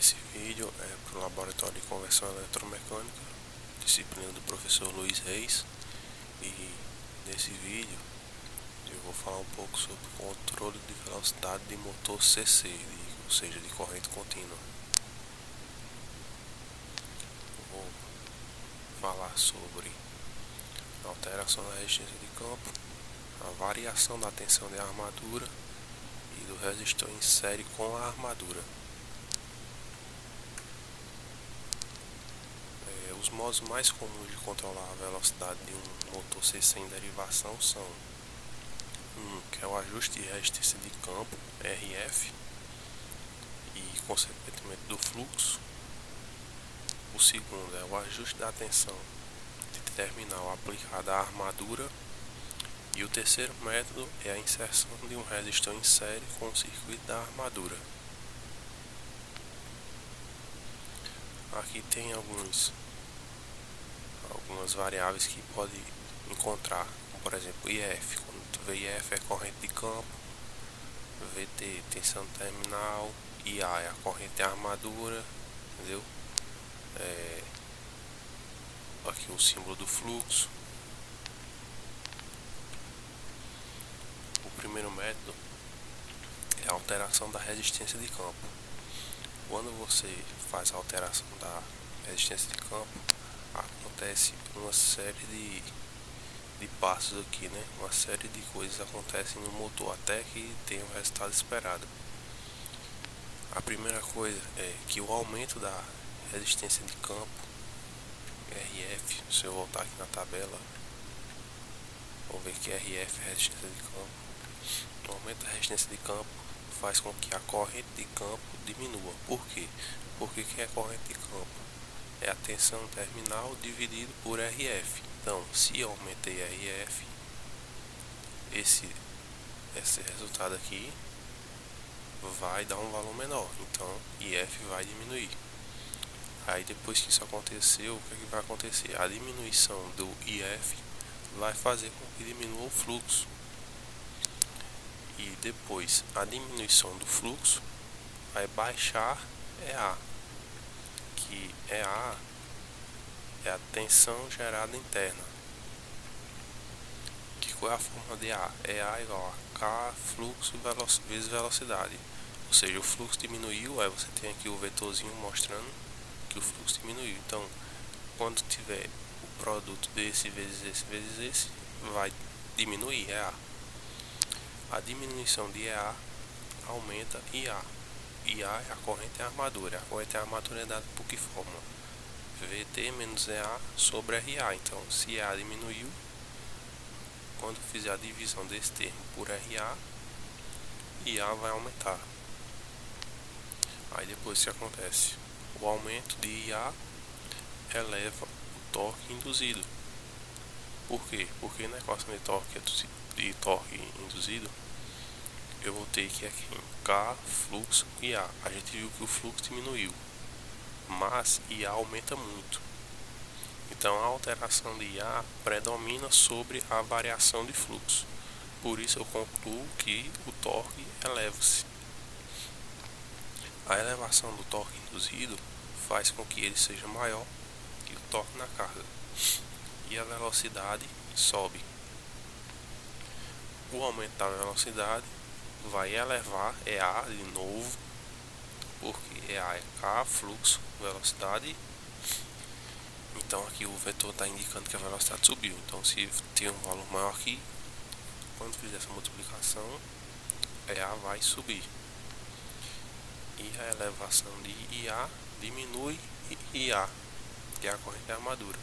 Esse vídeo é para o Laboratório de Conversão Eletromecânica, disciplina do professor Luiz Reis. E nesse vídeo eu vou falar um pouco sobre o controle de velocidade de motor CC, ou seja, de corrente contínua. Vou falar sobre a alteração da resistência de campo, a variação da tensão de armadura e do resistor em série com a armadura. Os modos mais comuns de controlar a velocidade de um motor CC em derivação são que é o ajuste de resistência de campo, RF, e consequentemente do fluxo. O segundo é o ajuste da tensão de terminal aplicada à armadura. E o terceiro método é a inserção de um resistor em série com o circuito da armadura. Aqui tem algumas variáveis que pode encontrar, como por exemplo IF. Quando tu vê IF é corrente de campo, VT tensão terminal, IA é a corrente de armadura, entendeu? Aqui o símbolo do fluxo. O primeiro método é a alteração da resistência de campo. Quando você faz a alteração da resistência de campo, acontece uma série de passos aqui, né? Uma série de coisas acontecem no motor até que tenha o resultado esperado. A primeira coisa é que o aumento da resistência de campo, RF, se eu voltar aqui na tabela, vou ver que RF é resistência de campo. O aumento da resistência de campo faz com que a corrente de campo diminua. Por quê? Porque que é corrente de campo? É a tensão terminal dividido por RF. Então, se eu aumentei RF, esse resultado aqui vai dar um valor menor. Então, IF vai diminuir. Aí, depois que isso aconteceu, o que vai acontecer? A diminuição do IF vai fazer com que diminua o fluxo. E depois, a diminuição do fluxo vai baixar EA. Que EA é a tensão gerada interna. Que qual é a forma de EA? EA é igual a K fluxo vezes velocidade. Ou seja, o fluxo diminuiu, aí você tem aqui o vetorzinho mostrando que o fluxo diminuiu. Então, quando tiver o produto desse vezes esse vezes esse, vai diminuir EA. A diminuição de EA aumenta IA. IA é a corrente de armadura. A corrente de armadura é dada por que forma? VT menos EA sobre RA. Então, se EA diminuiu, quando fizer a divisão desse termo por RA, IA vai aumentar. Aí depois o que acontece? O aumento de IA eleva o torque induzido. Por quê? Porque na equação de torque induzido, eu vou ter que aqui K, fluxo e IA. A gente viu que o fluxo diminuiu, mas IA aumenta muito. Então a alteração de IA predomina sobre a variação de fluxo. Por isso eu concluo que o torque eleva-se. A elevação do torque induzido faz com que ele seja maior que o torque na carga. E a velocidade sobe. O aumento da velocidade vai elevar EA de novo, porque EA é K, fluxo, velocidade. Então aqui o vetor está indicando que a velocidade subiu. Então se tem um valor maior aqui, quando fizer essa multiplicação, EA vai subir. E a elevação de IA diminui IA, que é a corrente de armadura.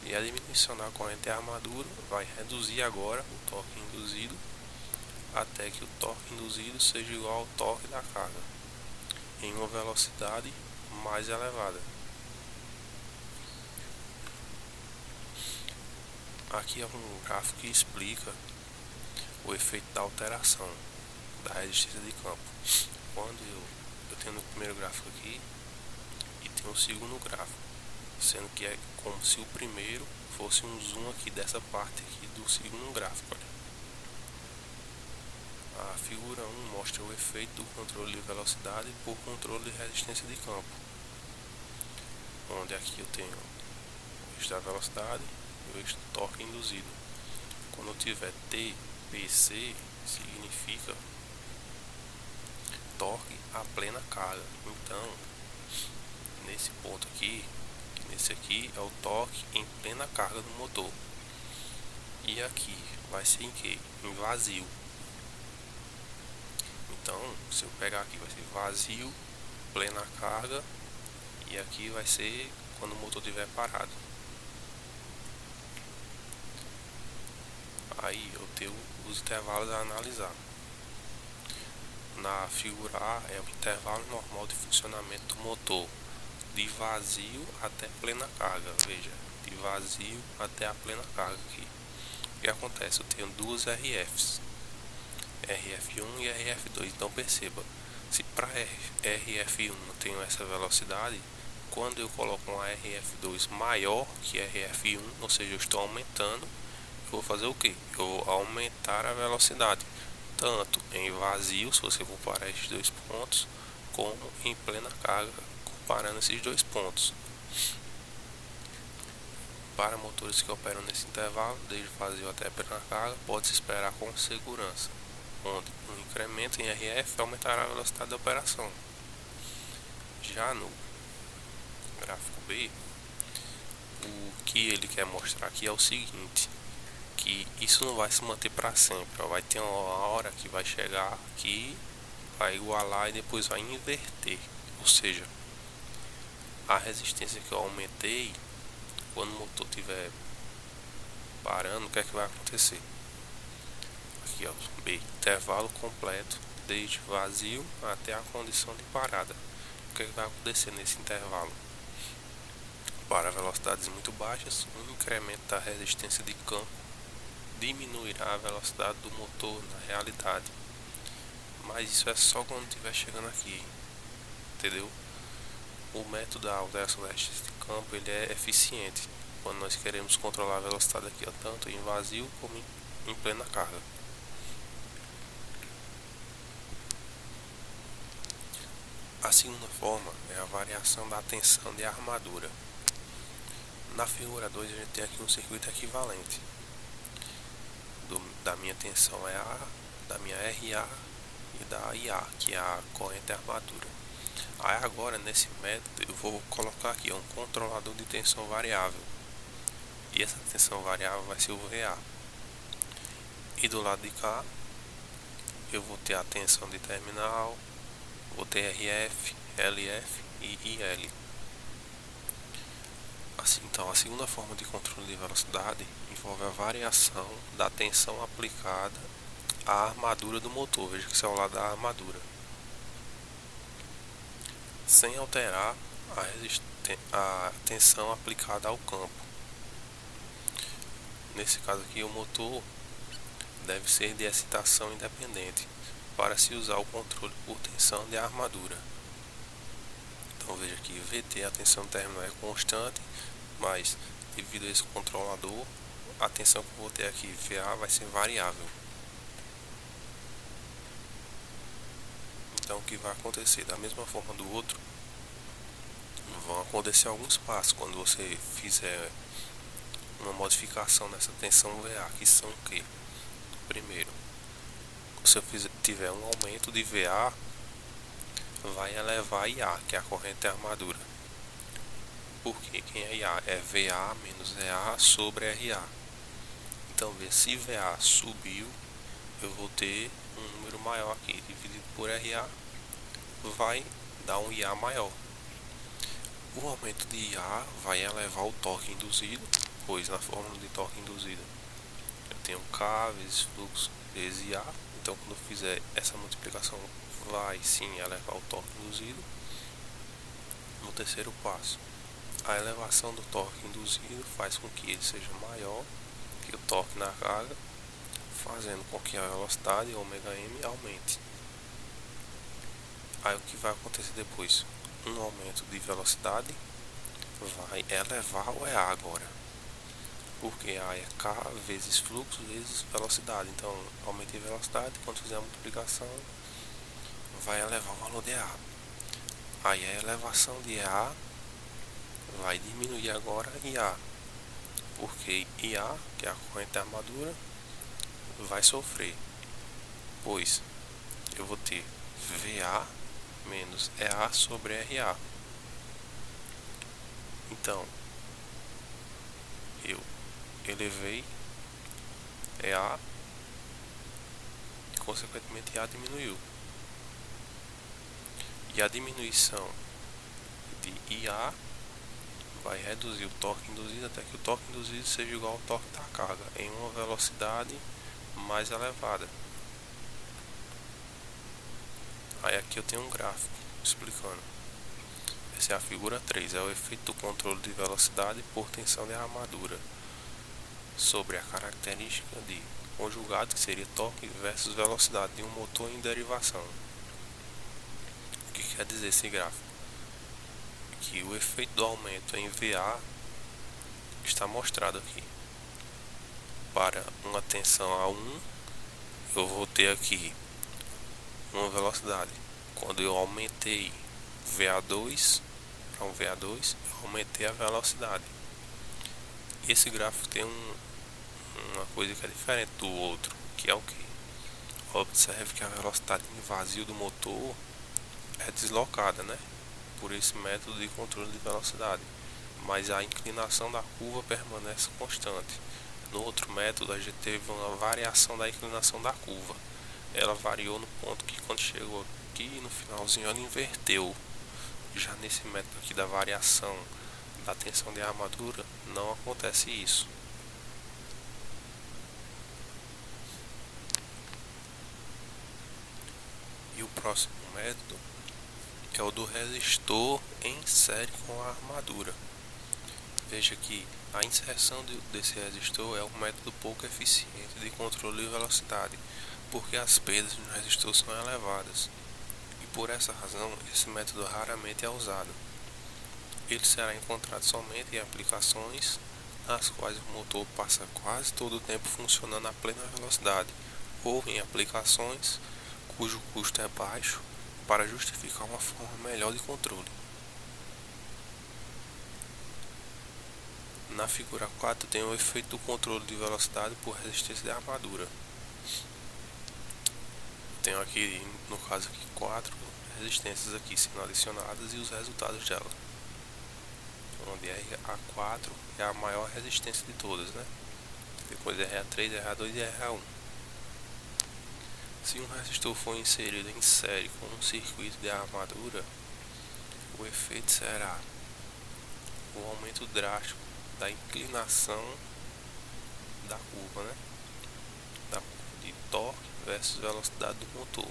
E a diminuição da corrente de armadura vai reduzir agora o torque induzido, até que o torque induzido seja igual ao torque da carga, em uma velocidade mais elevada. Aqui é um gráfico que explica o efeito da alteração da resistência de campo. Quando eu tenho no primeiro gráfico aqui e tenho o segundo gráfico, sendo que é como se o primeiro fosse um zoom aqui dessa parte aqui do segundo gráfico. A figura 1 mostra o efeito do controle de velocidade por controle de resistência de campo, onde aqui eu tenho o eixo da velocidade e o eixo do torque induzido. Quando eu tiver TPC, significa torque a plena carga. Então, nesse ponto aqui, nesse aqui é o torque em plena carga do motor. E aqui vai ser em que? Em vazio. Então, se eu pegar aqui, vai ser vazio, plena carga, e aqui vai ser quando o motor estiver parado. Aí eu tenho os intervalos a analisar. Na figura A é o intervalo normal de funcionamento do motor, de vazio até plena carga. Veja, de vazio até a plena carga aqui. O que acontece? Eu tenho duas RFs, RF1 e RF2. Então perceba, se para RF1 eu tenho essa velocidade, quando eu coloco um RF2 maior que RF1, ou seja, eu estou aumentando, eu vou fazer o que? Eu vou aumentar a velocidade, tanto em vazio, se você comparar esses dois pontos, como em plena carga, comparando esses dois pontos. Para motores que operam nesse intervalo, desde vazio até plena carga, pode-se esperar com segurança, onde um incremento em RF aumentará a velocidade da operação. Já no gráfico B, o que ele quer mostrar aqui é o seguinte, que isso não vai se manter para sempre, vai ter uma hora que vai chegar aqui, vai igualar e depois vai inverter, ou seja, a resistência que eu aumentei, quando o motor estiver parando, o que é que vai acontecer? Aqui ó, B, intervalo completo desde vazio até a condição de parada. O que é que vai acontecer nesse intervalo? Para velocidades muito baixas, um incremento da resistência de campo diminuirá a velocidade do motor na realidade, mas isso é só quando estiver chegando aqui, entendeu? O método da alteração da resistência de campo ele é eficiente quando nós queremos controlar a velocidade aqui, ó, tanto em vazio como em plena carga. A segunda forma é a variação da tensão de armadura. Na figura 2 a gente tem aqui um circuito equivalente. Da minha tensão é A, da minha RA e da IA, que é a corrente armadura. Aí agora nesse método eu vou colocar aqui um controlador de tensão variável. E essa tensão variável vai ser o VA. E do lado de cá eu vou ter a tensão de terminal, vou ter RF, LF e IL. Assim, então, a segunda forma de controle de velocidade envolve a variação da tensão aplicada à armadura do motor. Veja que isso é o lado da armadura, sem alterar a tensão aplicada ao campo. Nesse caso aqui, o motor deve ser de excitação independente para se usar o controle por tensão de armadura. Então veja que VT, a tensão terminal, é constante, mas devido a esse controlador, a tensão que eu vou ter aqui, VA, vai ser variável. Então o que vai acontecer? Da mesma forma do outro, vão acontecer alguns passos quando você fizer uma modificação nessa tensão VA, que são o que? Primeiro, se eu tiver um aumento de VA, vai elevar a IA, que é a corrente de armadura. Porque quem é IA? É VA menos EA sobre RA. Então, se VA subiu, eu vou ter um número maior aqui, dividido por RA, vai dar um IA maior. O aumento de IA vai elevar o torque induzido, pois na fórmula de torque induzido eu tenho K vezes fluxo vezes IA. Então, quando eu fizer essa multiplicação, vai sim elevar o torque induzido. No terceiro passo, a elevação do torque induzido faz com que ele seja maior que o torque na carga, fazendo com que a velocidade, ômega-m, aumente. Aí o que vai acontecer depois? Um aumento de velocidade vai elevar o EA agora. porque A é K vezes fluxo vezes velocidade. Então, aumentei a velocidade, quando fizer a multiplicação, vai elevar o valor de A. Aí a elevação de A vai diminuir agora em A, porque IA, que é a corrente da armadura, vai sofrer, pois eu vou ter VA menos EA sobre RA. Então, eu elevei EA e consequentemente EA diminuiu. E a diminuição de IA vai reduzir o torque induzido até que o torque induzido seja igual ao torque da carga em uma velocidade mais elevada. Aí aqui eu tenho um gráfico explicando. Essa é a figura 3, é o efeito do controle de velocidade por tensão de armadura sobre a característica de conjugado, que seria torque versus velocidade de um motor em derivação. O que quer dizer esse gráfico? Que o efeito do aumento em VA está mostrado aqui. Para uma tensão a 1, eu vou ter aqui uma velocidade. Quando eu aumentei VA2 para um VA2, eu aumentei a velocidade. Esse gráfico tem uma coisa que é diferente do outro, que é o que? Observe que a velocidade em vazio do motor é deslocada, né? Por esse método de controle de velocidade, mas a inclinação da curva permanece constante. No outro método a gente teve uma variação da inclinação da curva. Ela variou no ponto que quando chegou aqui no finalzinho ela inverteu. Já nesse método aqui da variação da tensão de armadura não acontece isso. E o próximo método é o do resistor em série com a armadura. Veja que a inserção desse resistor é um método pouco eficiente de controle de velocidade, porque as perdas no resistor são elevadas. E por essa razão, esse método raramente é usado. Ele será encontrado somente em aplicações nas quais o motor passa quase todo o tempo funcionando a plena velocidade, ou em aplicações cujo custo é baixo para justificar uma forma melhor de controle. Na figura 4 tem o efeito do controle de velocidade por resistência de armadura. Tenho aqui, no caso aqui, 4 resistências aqui sendo adicionadas e os resultados dela. Onde a4 é a maior resistência de todas, né? Depois RA3, RA2 e RA1. Se um resistor for inserido em série com um circuito de armadura, o efeito será o aumento drástico da inclinação da curva, né? De torque versus velocidade do motor,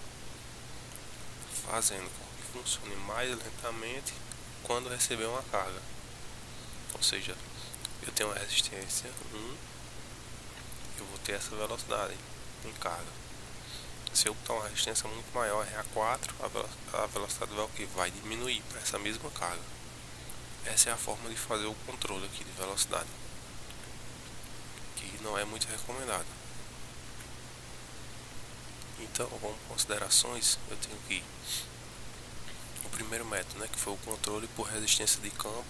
fazendo com que funcione mais lentamente quando receber uma carga. Ou seja, eu tenho uma resistência 1, eu vou ter essa velocidade em carga. Se eu botar uma resistência muito maior, RA4, a velocidade vai diminuir para essa mesma carga. Essa é a forma de fazer o controle aqui de velocidade, que não é muito recomendado. Então, como considerações, eu tenho que o primeiro método, né, que foi o controle por resistência de campo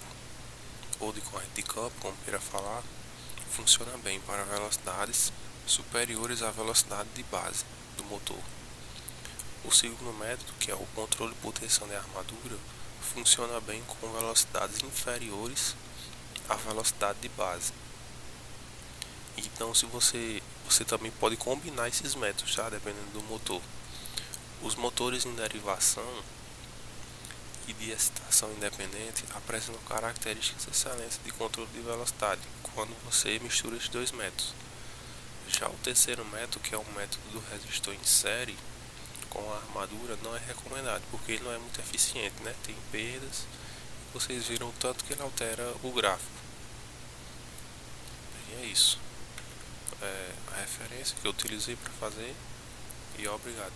ou de corrente de campo, como queira falar, funciona bem para velocidades superiores à velocidade de base do motor. O segundo método, que é o controle por tensão de armadura, funciona bem com velocidades inferiores à velocidade de base. Então, se você também pode combinar esses métodos, tá? Dependendo do motor. Os motores em derivação e de excitação independente apresentam características excelentes de controle de velocidade quando você mistura esses dois métodos. Já o terceiro método, que é o método do resistor em série com a armadura, não é recomendado porque ele não é muito eficiente, né? Tem perdas. Vocês viram o tanto que ele altera o gráfico. E é isso. A referência que eu utilizei para fazer, e obrigado.